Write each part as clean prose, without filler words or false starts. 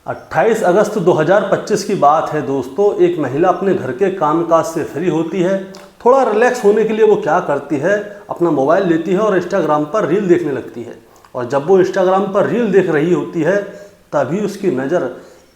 28 अगस्त 2025 की बात है दोस्तों। एक महिला अपने घर के कामकाज से फ्री होती है। थोड़ा रिलैक्स होने के लिए वो क्या करती है, अपना मोबाइल लेती है और इंस्टाग्राम पर रील देखने लगती है। और जब वो इंस्टाग्राम पर रील देख रही होती है तभी उसकी नज़र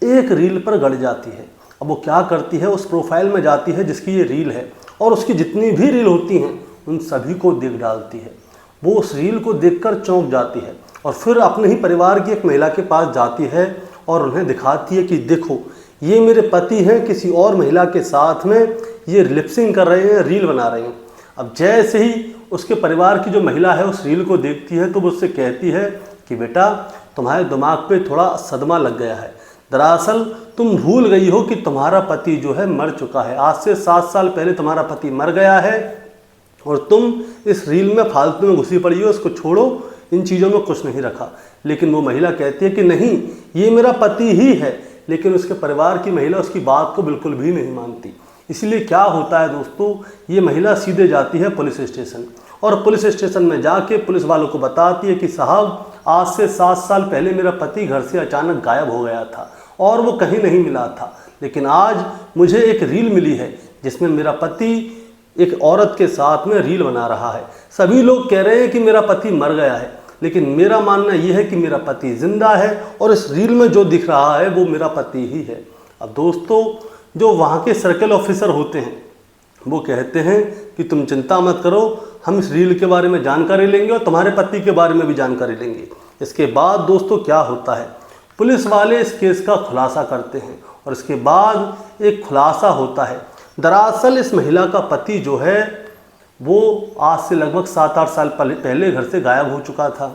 एक रील पर गड़ जाती है। अब वो क्या करती है, उस प्रोफाइल में जाती है जिसकी ये रील है और उसकी जितनी भी रील होती हैं उन सभी को देख डालती है। वो उस रील को देखकर चौंक जाती है और फिर अपने ही परिवार की एक महिला के पास जाती है और उन्हें दिखाती है कि देखो, ये मेरे पति हैं, किसी और महिला के साथ में ये लिपसिंग कर रहे हैं, रील बना रहे हैं। अब जैसे ही उसके परिवार की जो महिला है उस रील को देखती है तो वो उससे कहती है कि बेटा, तुम्हारे दिमाग पे थोड़ा सदमा लग गया है। दरअसल तुम भूल गई हो कि तुम्हारा पति जो है मर चुका है। आज से 7 साल पहले तुम्हारा पति मर गया है और तुम इस रील में फालतू में घुसी पड़ी हो। इसको छोड़ो, इन चीज़ों में कुछ नहीं रखा। लेकिन वो महिला कहती है कि नहीं, ये मेरा पति ही है। लेकिन उसके परिवार की महिला उसकी बात को बिल्कुल भी नहीं मानती। इसलिए क्या होता है दोस्तों, ये महिला सीधे जाती है पुलिस स्टेशन और पुलिस स्टेशन में जाके पुलिस वालों को बताती है कि साहब, आज से 7 साल पहले मेरा पति घर से अचानक गायब हो गया था और वो कहीं नहीं मिला था। लेकिन आज मुझे एक रील मिली है जिसमें मेरा पति एक औरत के साथ में रील बना रहा है। सभी लोग कह रहे हैं कि मेरा पति मर गया है, लेकिन मेरा मानना यह है कि मेरा पति जिंदा है और इस रील में जो दिख रहा है वो मेरा पति ही है। अब दोस्तों, जो वहाँ के सर्कल ऑफिसर होते हैं वो कहते हैं कि तुम चिंता मत करो, हम इस रील के बारे में जानकारी लेंगे और तुम्हारे पति के बारे में भी जानकारी लेंगे। इसके बाद दोस्तों क्या होता है, पुलिस वाले इस केस का खुलासा करते हैं और इसके बाद एक खुलासा होता है। दरअसल इस महिला का पति जो है वो आज से लगभग 7-8 साल पहले घर से गायब हो चुका था।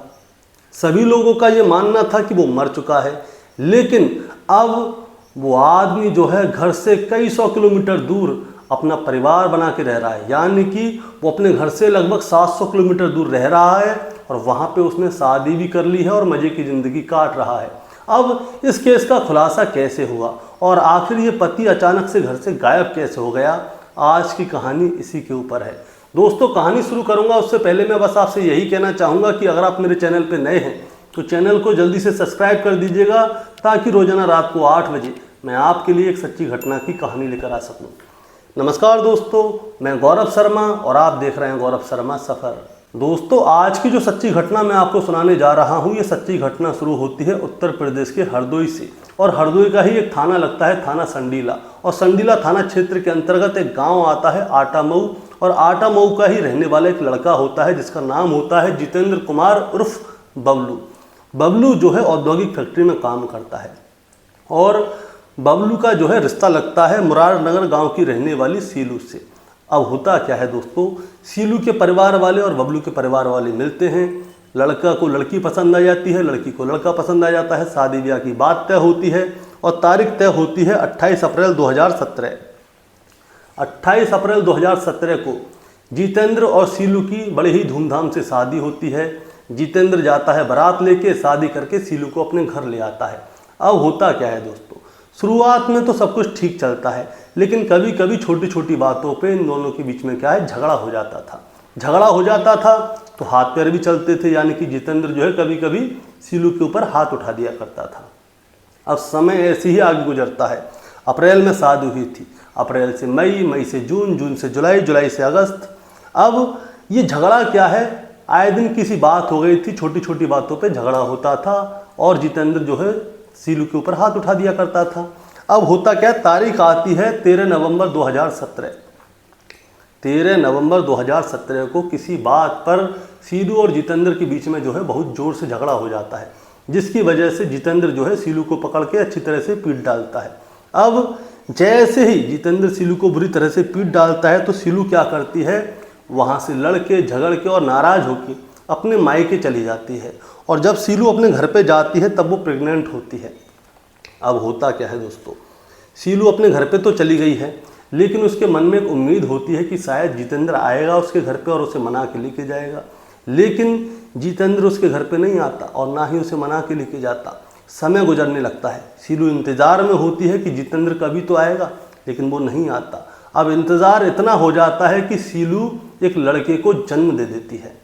सभी लोगों का ये मानना था कि वो मर चुका है, लेकिन अब वो आदमी जो है घर से कई 100 किलोमीटर दूर अपना परिवार बना के रह रहा है। यानी कि वो अपने घर से लगभग 700 किलोमीटर दूर रह रहा है और वहाँ पे उसने शादी भी कर ली है और मज़े की ज़िंदगी काट रहा है। अब इस केस का खुलासा कैसे हुआ और आखिर ये पति अचानक से घर से गायब कैसे हो गया, आज की कहानी इसी के ऊपर है। दोस्तों, कहानी शुरू करूंगा उससे पहले मैं बस आपसे यही कहना चाहूँगा कि अगर आप मेरे चैनल पे नए हैं तो चैनल को जल्दी से सब्सक्राइब कर दीजिएगा ताकि रोजाना रात को 8 बजे मैं आपके लिए एक सच्ची घटना की कहानी लेकर आ सकूँ। नमस्कार दोस्तों, मैं गौरव शर्मा और आप देख रहे हैं गौरव शर्मा सफ़र। दोस्तों, आज की जो सच्ची घटना मैं आपको सुनाने जा रहा हूँ, ये सच्ची घटना शुरू होती है उत्तर प्रदेश के हरदोई से और हरदोई का ही एक थाना लगता है, थाना संडीला। और संडीला थाना क्षेत्र के अंतर्गत एक गांव आता है आटामऊ और आटामऊ का ही रहने वाला एक लड़का होता है जिसका नाम होता है जितेंद्र कुमार उर्फ बबलू। बबलू जो है औद्योगिक फैक्ट्री में काम करता है और बबलू का जो है रिश्ता लगता है मुरारनगर गांव की रहने वाली सीलू से। अब होता क्या है दोस्तों, सीलू के परिवार वाले और बबलू के परिवार वाले मिलते हैं। लड़का को लड़की पसंद आ जाती है, लड़की को लड़का पसंद आ जाता है। शादी ब्याह की बात तय होती है और तारीख तय होती है 28 अप्रैल 2017। 28 अप्रैल 2017 को जितेंद्र और सीलू की बड़े ही धूमधाम से शादी होती है। जितेंद्र जाता है बारात लेके, शादी करके सीलू को अपने घर ले आता है। अब होता क्या है दोस्तों, शुरुआत में तो सब कुछ ठीक चलता है, लेकिन कभी कभी छोटी छोटी बातों पे इन दोनों के बीच में क्या है, झगड़ा हो जाता था। झगड़ा हो जाता था तो हाथ पैर भी चलते थे, यानी कि जितेंद्र जो है कभी कभी सीलू के ऊपर हाथ उठा दिया करता था। अब समय ऐसे ही आगे गुजरता है। अप्रैल में शादी हुई थी, अप्रैल से मई, मई से जून, जून से जुलाई, जुलाई से अगस्त। अब ये झगड़ा क्या है, आए दिन किसी बात हो गई थी, छोटी छोटी बातों पे झगड़ा होता था और जितेंद्र जो है सीलू के ऊपर हाथ उठा दिया करता था। अब होता क्या, तारीख आती है 13 नवंबर 2017। 13 नवंबर 2017 को किसी बात पर सीलू और जितेंद्र के बीच में जो है बहुत ज़ोर से झगड़ा हो जाता है, जिसकी वजह से जितेंद्र जो है सीलू को पकड़ के अच्छी तरह से पीट डालता है। अब जैसे ही जितेंद्र सीलू को बुरी तरह से पीट डालता है तो सीलू क्या करती है, वहाँ से लड़के झगड़ के और नाराज़ होकर अपने मायके चली जाती है। और जब सीलू अपने घर पे जाती है तब वो प्रेग्नेंट होती है। अब होता क्या है दोस्तों, सीलू अपने घर पे तो चली गई है, लेकिन उसके मन में एक उम्मीद होती है कि शायद जितेंद्र आएगा उसके घर पे और उसे मना के लेके जाएगा। लेकिन जितेंद्र उसके घर पे नहीं आता और ना ही उसे मना के लेके जाता। समय गुजरने लगता है, सीलू इंतज़ार में होती है कि जितेंद्र कभी तो आएगा, लेकिन वो नहीं आता। अब इंतज़ार इतना हो जाता है कि सीलू एक लड़के को जन्म दे देती है।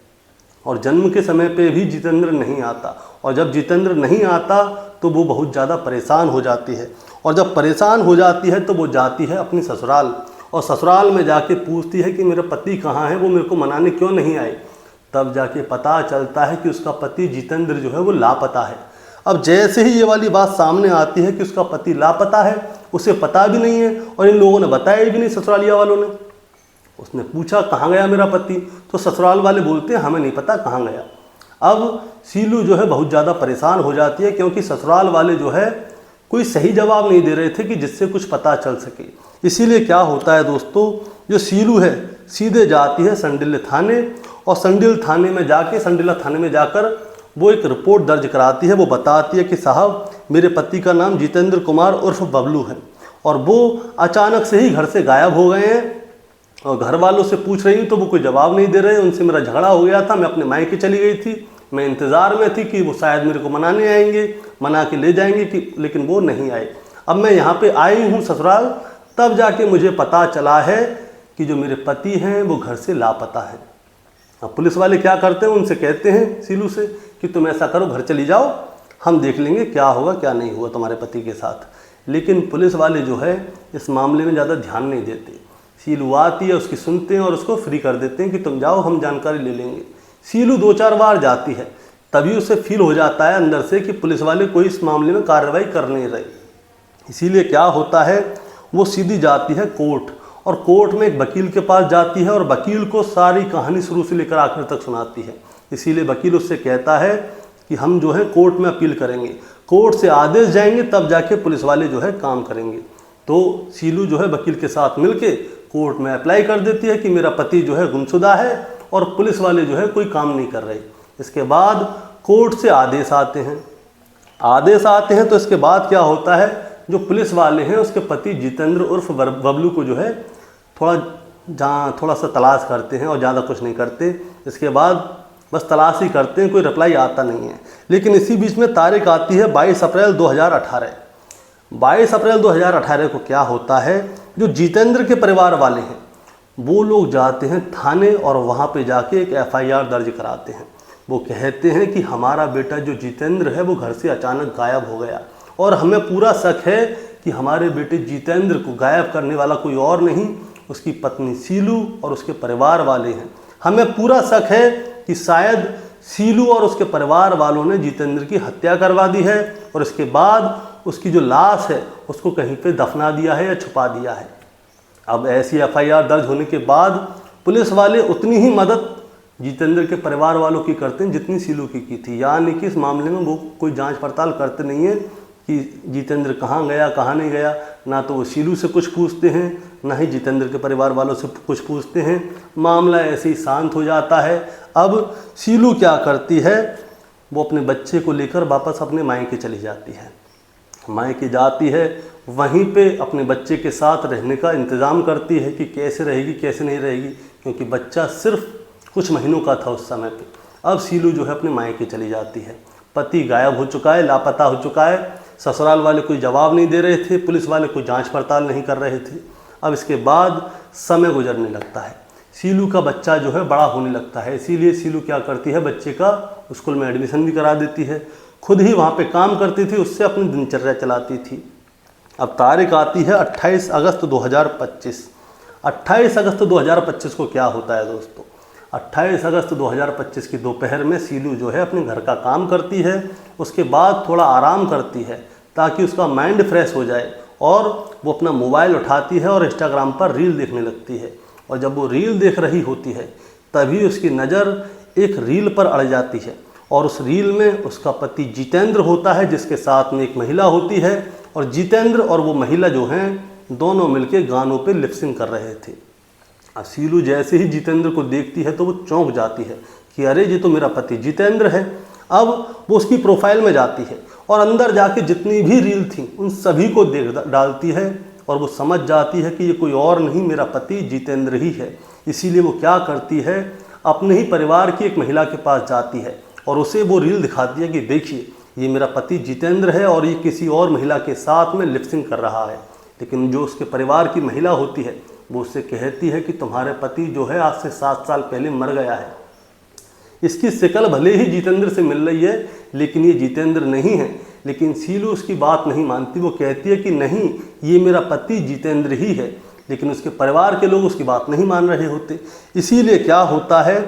और जन्म के समय पे भी जितेंद्र नहीं आता, और जब जितेंद्र नहीं आता तो वो बहुत ज़्यादा परेशान हो जाती है, और जब परेशान हो जाती है तो वो जाती है अपनी ससुराल, और ससुराल में जाके पूछती है कि मेरा पति कहाँ है, वो मेरे को मनाने क्यों नहीं आए। तब जाके पता चलता है कि उसका पति जितेंद्र जो है वो लापता है। अब जैसे ही ये वाली बात सामने आती है कि उसका पति लापता है, उसे पता भी नहीं है और इन लोगों ने बताया भी नहीं, ससुरालिया वालों ने। उसने पूछा कहाँ गया मेरा पति, तो ससुराल वाले बोलते हैं हमें नहीं पता कहाँ गया। अब सीलू जो है बहुत ज़्यादा परेशान हो जाती है, क्योंकि ससुराल वाले जो है कोई सही जवाब नहीं दे रहे थे कि जिससे कुछ पता चल सके। इसीलिए क्या होता है दोस्तों, जो सीलू है सीधे जाती है संडिल्य थाने, और संडिल्य थाने में जाकर वो एक रिपोर्ट दर्ज कराती है। वो बताती है कि साहब मेरे पति का नाम जितेंद्र कुमार उर्फ बबलू है, और वो अचानक से ही घर से गायब हो गए हैं, और घर वालों से पूछ रही हूँ तो वो कोई जवाब नहीं दे रहे। उनसे मेरा झगड़ा हो गया था, मैं अपने मायके चली गई थी, मैं इंतज़ार में थी कि वो शायद मेरे को मनाने आएंगे, मना के ले जाएंगे कि, लेकिन वो नहीं आए। अब मैं यहाँ पे आई हूँ ससुराल, तब जाके मुझे पता चला है कि जो मेरे पति हैं वो घर से लापता है। अब पुलिस वाले क्या करते हैं, उनसे कहते हैं सीलू से कि तुम ऐसा करो, घर चली जाओ, हम देख लेंगे क्या होगा क्या नहीं हुआ तुम्हारे पति के साथ। लेकिन पुलिस वाले जो है इस मामले में ज़्यादा ध्यान नहीं देते। सीलू आती है, उसकी सुनते हैं और उसको फ्री कर देते हैं कि तुम जाओ, हम जानकारी ले लेंगे। सीलू 2-4 बार जाती है, तभी उसे फील हो जाता है अंदर से कि पुलिस वाले कोई इस मामले में कार्रवाई कर नहीं रहे। इसीलिए क्या होता है, वो सीधी जाती है कोर्ट, और कोर्ट में एक वकील के पास जाती है और वकील को सारी कहानी शुरू से लेकर आखिर तक सुनाती है। इसीलिए वकील उससे कहता है कि हम जो है कोर्ट में अपील करेंगे, कोर्ट से आदेश जाएंगे तब जाके पुलिस वाले जो है काम करेंगे। तो सीलू जो है वकील के साथ मिलके कोर्ट में अप्लाई कर देती है कि मेरा पति जो है गुमशुदा है और पुलिस वाले जो है कोई काम नहीं कर रहे। इसके बाद कोर्ट से आदेश आते हैं तो इसके बाद क्या होता है, जो पुलिस वाले हैं उसके पति जितेंद्र उर्फ बबलू को जो है थोड़ा सा तलाश करते हैं और ज़्यादा कुछ नहीं करते। इसके बाद बस तलाश ही करते हैं, कोई रिप्लाई आता नहीं है। लेकिन इसी बीच में तारीख आती है 22 अप्रैल 2018। 22 अप्रैल 2018 को क्या होता है, जो जितेंद्र के परिवार वाले हैं वो लोग जाते हैं थाने और वहाँ पे जाके एक FIR दर्ज कराते हैं। वो कहते हैं कि हमारा बेटा जो जितेंद्र है वो घर से अचानक गायब हो गया, और हमें पूरा शक है कि हमारे बेटे जितेंद्र को गायब करने वाला कोई और नहीं, उसकी पत्नी सीलू और उसके परिवार वाले हैं। हमें पूरा शक है कि शायद सीलू और उसके परिवार वालों ने जितेंद्र की हत्या करवा दी है, और इसके बाद उसकी जो लाश है उसको कहीं पे दफना दिया है या छुपा दिया है। अब ऐसी FIR दर्ज होने के बाद पुलिस वाले उतनी ही मदद जितेंद्र के परिवार वालों की करते हैं जितनी सीलू की थी। यानी कि इस मामले में वो कोई जांच पड़ताल करते नहीं है कि जितेंद्र कहाँ गया कहाँ नहीं गया। ना तो वो सीलू से कुछ पूछते हैं, ना ही जितेंद्र के परिवार वालों से कुछ पूछते हैं। मामला ऐसे ही शांत हो जाता है। अब सीलू क्या करती है, वो अपने बच्चे को लेकर वापस अपने मायके चली जाती है। मायके जाती है, वहीं पे अपने बच्चे के साथ रहने का इंतज़ाम करती है कि कैसे रहेगी कैसे नहीं रहेगी, क्योंकि बच्चा सिर्फ कुछ महीनों का था उस समय पे। अब सीलू जो है अपने मायके चली जाती है। पति गायब हो चुका है, लापता हो चुका है, ससुराल वाले कोई जवाब नहीं दे रहे थे, पुलिस वाले कोई जांच पड़ताल नहीं कर रहे थे। अब इसके बाद समय गुजरने लगता है, सीलू का बच्चा जो है बड़ा होने लगता है। इसीलिए सीलू क्या करती है, बच्चे का स्कूल में एडमिशन भी करा देती है, खुद ही वहाँ पे काम करती थी, उससे अपनी दिनचर्या चलाती थी। अब तारीख आती है 28 अगस्त 2025। 28 अगस्त 2025 को क्या होता है दोस्तों, 28 अगस्त 2025 की दोपहर में सीलू जो है अपने घर का काम करती है, उसके बाद थोड़ा आराम करती है ताकि उसका माइंड फ्रेश हो जाए, और वो अपना मोबाइल उठाती है और इंस्टाग्राम पर रील देखने लगती है। और जब वो रील देख रही होती है तभी उसकी नज़र एक रील पर अड़ जाती है, और उस रील में उसका पति जितेंद्र होता है, जिसके साथ में एक महिला होती है, और जितेंद्र और वो महिला जो हैं दोनों मिलके गानों पे लिपसिंग कर रहे थे। अब सीलू जैसे ही जितेंद्र को देखती है तो वो चौंक जाती है कि अरे ये तो मेरा पति जितेंद्र है। अब वो उसकी प्रोफाइल में जाती है और अंदर जाके जितनी भी रील थी उन सभी को देख डालती है, और वो समझ जाती है कि ये कोई और नहीं, मेरा पति जितेंद्र ही है। इसीलिए वो क्या करती है, अपने ही परिवार की एक महिला के पास जाती है और उसे वो रील दिखाती है कि देखिए ये मेरा पति जितेंद्र है और ये किसी और महिला के साथ में लिपसिंग कर रहा है। लेकिन जो उसके परिवार की महिला होती है वो उससे कहती है कि तुम्हारे पति जो है आज से 7 साल पहले मर गया है। इसकी शक्ल भले ही जितेंद्र से मिल रही है, लेकिन ये जितेंद्र नहीं है। लेकिन शीलू उसकी बात नहीं मानती। वो कहती है कि नहीं, ये मेरा पति जितेंद्र ही है। लेकिन उसके परिवार के लोग उसकी बात नहीं मान रहे होते। इसीलिए क्या होता है,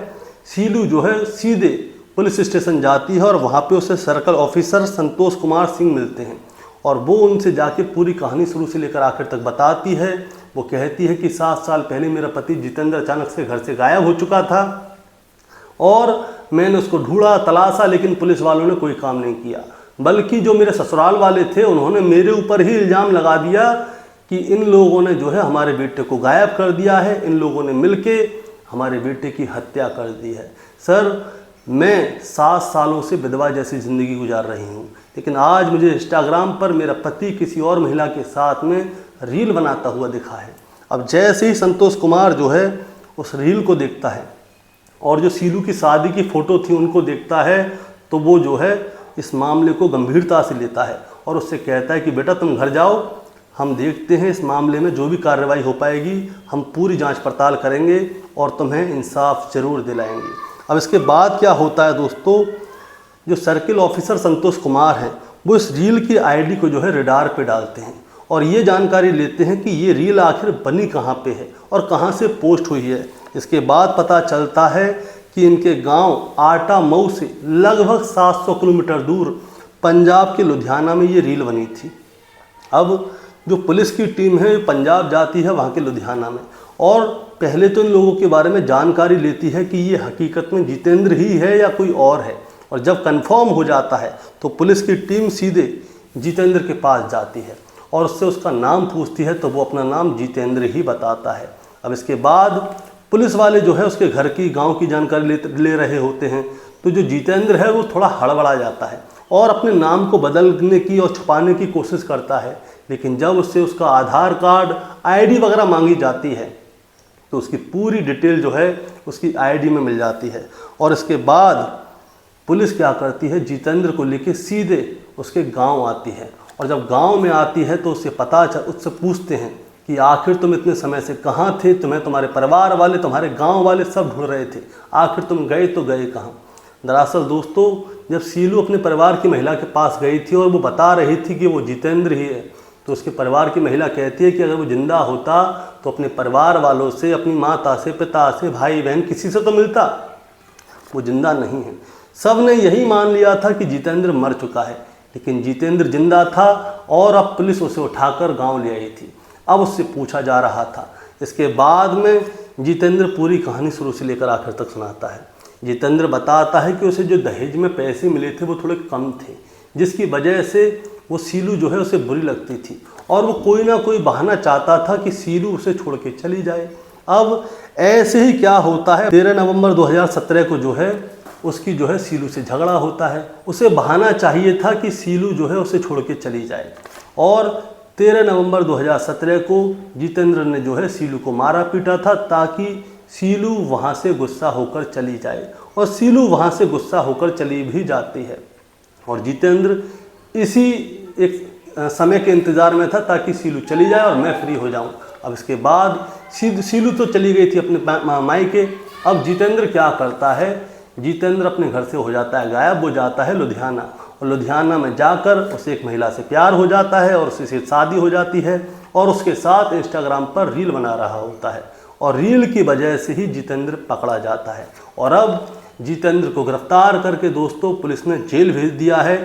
शीलू जो है सीधे पुलिस स्टेशन जाती है और वहाँ पे उसे सर्कल ऑफिसर संतोष कुमार सिंह मिलते हैं और वो उनसे जाके पूरी कहानी शुरू से लेकर आखिर तक बताती है। वो कहती है कि 7 साल पहले मेरा पति जितेंद्र अचानक से घर से गायब हो चुका था और मैंने उसको ढूंढा, तलाशा, लेकिन पुलिस वालों ने कोई काम नहीं किया। बल्कि जो मेरे ससुराल वाले थे उन्होंने मेरे ऊपर ही इल्ज़ाम लगा दिया कि इन लोगों ने जो है हमारे बेटे को गायब कर दिया है, इन लोगों ने मिलके हमारे बेटे की हत्या कर दी है। सर, मैं 7 सालों से विधवा जैसी ज़िंदगी गुजार रही हूँ, लेकिन आज मुझे इंस्टाग्राम पर मेरा पति किसी और महिला के साथ में रील बनाता हुआ दिखा है। अब जैसे ही संतोष कुमार जो है उस रील को देखता है और जो शीलू की शादी की फ़ोटो थी उनको देखता है, तो वो जो है इस मामले को गंभीरता से लेता है और उससे कहता है कि बेटा तुम घर जाओ, हम देखते हैं इस मामले में जो भी कार्रवाई हो पाएगी, हम पूरी जांच पड़ताल करेंगे और तुम्हें इंसाफ ज़रूर दिलाएंगे। अब इसके बाद क्या होता है दोस्तों, जो सर्किल ऑफिसर संतोष कुमार हैं वो इस रील की आईडी को जो है रडार पे डालते हैं और ये जानकारी लेते हैं कि ये रील आखिर बनी कहाँ पे है और कहाँ से पोस्ट हुई है। इसके बाद पता चलता है कि इनके गांव आटा मऊ से लगभग 700 किलोमीटर दूर पंजाब के लुधियाना में ये रील बनी थी। अब जो पुलिस की टीम है पंजाब जाती है वहाँ के लुधियाना में और पहले तो इन लोगों के बारे में जानकारी लेती है कि ये हकीकत में जितेंद्र ही है या कोई और है। और जब कंफर्म हो जाता है तो पुलिस की टीम सीधे जितेंद्र के पास जाती है और उससे उसका नाम पूछती है, तो वो अपना नाम जितेंद्र ही बताता है। अब इसके बाद पुलिस वाले जो है उसके घर की, गांव की जानकारी ले रहे होते हैं। तो जो जितेंद्र है वो थोड़ा हड़बड़ा जाता है और अपने नाम को बदलने की और छुपाने की कोशिश करता है। लेकिन जब उससे उसका आधार कार्ड, आईडी वगैरह मांगी जाती है तो उसकी पूरी डिटेल जो है उसकी आईडी में मिल जाती है। और इसके बाद पुलिस क्या करती है, जितेंद्र को लेके सीधे उसके गांव आती है और जब गांव में आती है तो उससे उससे पूछते हैं कि आखिर तुम इतने समय से कहाँ थे, तुम्हें तुम्हारे परिवार वाले, तुम्हारे गांव वाले सब ढूंढ रहे थे, आखिर तुम गए तो गए कहाँ। दरअसल दोस्तों, जब शीलू अपने परिवार की महिला के पास गई थी और वो बता रही थी कि वो जितेंद्र ही है, तो उसके परिवार की महिला कहती है कि अगर वो जिंदा होता तो अपने परिवार वालों से, अपनी माता से, पिता से, भाई बहन, किसी से तो मिलता। वो जिंदा नहीं है। सब ने यही मान लिया था कि जितेंद्र मर चुका है, लेकिन जितेंद्र जिंदा था और अब पुलिस उसे उठाकर गांव ले आई थी। अब उससे पूछा जा रहा था। इसके बाद में जितेंद्र पूरी कहानी शुरू से लेकर आखिर तक सुनाता है। जितेंद्र बताता है कि उसे जो दहेज में पैसे मिले थे वो थोड़े कम थे, जिसकी वजह से वो शीलू जो है उसे बुरी लगती थी और वो कोई ना कोई बहाना चाहता था कि शीलू उसे छोड़ के चली जाए। अब ऐसे ही क्या होता है, 13 नवंबर 2017 को जो है उसकी जो है शीलू से झगड़ा होता है। उसे बहाना चाहिए था कि शीलू जो है उसे छोड़ के चली जाए और 13 नवंबर 2017 को जितेंद्र ने जो है शीलू को मारा पीटा था ताकि शीलू वहाँ से गुस्सा होकर चली जाए और शीलू वहाँ से गुस्सा होकर चली भी जाती है। और जितेंद्र इसी एक समय के इंतज़ार में था ताकि शीलू चली जाए और मैं फ्री हो जाऊं। अब इसके बाद शीलू तो चली गई थी अपने मायके। अब जितेंद्र क्या करता है, जितेंद्र अपने घर से हो जाता है गायब, वो जाता है लुधियाना और लुधियाना में जाकर उसे एक महिला से प्यार हो जाता है और उससे शादी हो जाती है और उसके साथ इंस्टाग्राम पर रील बना रहा होता है और रील की वजह से ही जितेंद्र पकड़ा जाता है। और अब जितेंद्र को गिरफ्तार करके दोस्तों पुलिस ने जेल भेज दिया है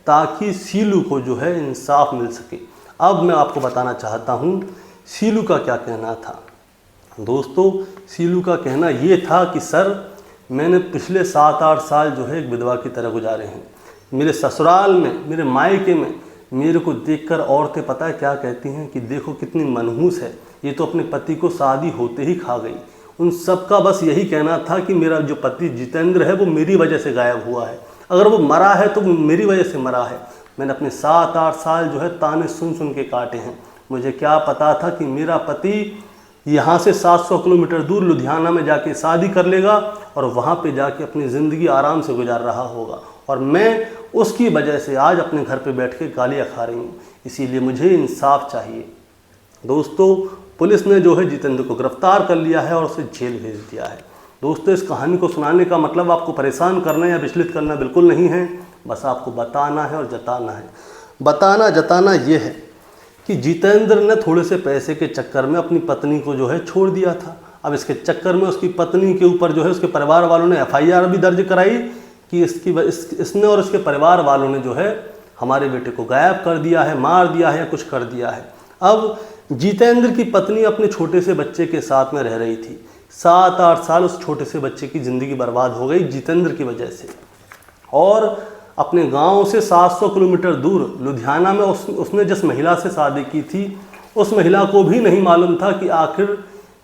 ताकि शीलू को जो है इंसाफ मिल सके। अब मैं आपको बताना चाहता हूँ शीलू का क्या कहना था। दोस्तों, शीलू का कहना ये था कि सर, मैंने पिछले 7-8 साल जो है एक विधवा की तरह गुजारे हैं। मेरे ससुराल में, मेरे मायके में मेरे को देखकर औरतें पता है क्या कहती हैं कि देखो कितनी मनहूस है, ये तो अपने पति को शादी होते ही खा गई। उन सब का बस यही कहना था कि मेरा जो पति जितेंद्र है वो मेरी वजह से गायब हुआ है, अगर वो मरा है तो मेरी वजह से मरा है। मैंने अपने 7-8 साल जो है ताने सुन सुन के काटे हैं। मुझे क्या पता था कि मेरा पति यहाँ से 700 किलोमीटर दूर लुधियाना में जाके शादी कर लेगा और वहाँ पे जाके अपनी ज़िंदगी आराम से गुजार रहा होगा और मैं उसकी वजह से आज अपने घर पे बैठ के गालियाँ खा रही हूँ। इसीलिए मुझे इंसाफ चाहिए। दोस्तों, पुलिस ने जो है जितेंद्र को गिरफ्तार कर लिया है और उसे जेल भेज दिया है। दोस्तों इस कहानी को सुनाने का मतलब आपको परेशान करना या विचलित करना बिल्कुल नहीं है, बस आपको बताना है और जताना है। बताना जताना ये है कि जितेंद्र ने थोड़े से पैसे के चक्कर में अपनी पत्नी को जो है छोड़ दिया था। अब इसके चक्कर में उसकी पत्नी के ऊपर जो है उसके परिवार वालों ने FIR भी दर्ज कराई कि इसने और इसके परिवार वालों ने जो है हमारे बेटे को गायब कर दिया है, मार दिया है या कुछ कर दिया है। अब जितेंद्र की पत्नी अपने छोटे से बच्चे के साथ में रह रही थी। 7-8 साल उस छोटे से बच्चे की ज़िंदगी बर्बाद हो गई जितेंद्र की वजह से। और अपने गांव से 700 किलोमीटर दूर लुधियाना में उसने जिस महिला से शादी की थी, उस महिला को भी नहीं मालूम था कि आखिर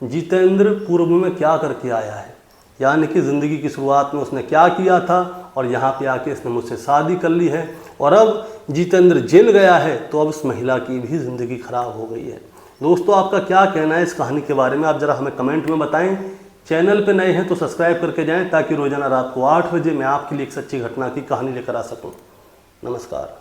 जितेंद्र पूर्व में क्या करके आया है, यानी कि ज़िंदगी की शुरुआत में उसने क्या किया था और यहाँ पे आके इसने मुझसे शादी कर ली है। और अब जितेंद्र जेल गया है तो अब उस महिला की भी ज़िंदगी खराब हो गई है। दोस्तों आपका क्या कहना है इस कहानी के बारे में, आप ज़रा हमें कमेंट में बताएं। चैनल पे नए हैं तो सब्सक्राइब करके जाएं ताकि रोज़ाना रात को 8 बजे मैं आपके लिए एक सच्ची घटना की कहानी लेकर आ सकूं। नमस्कार।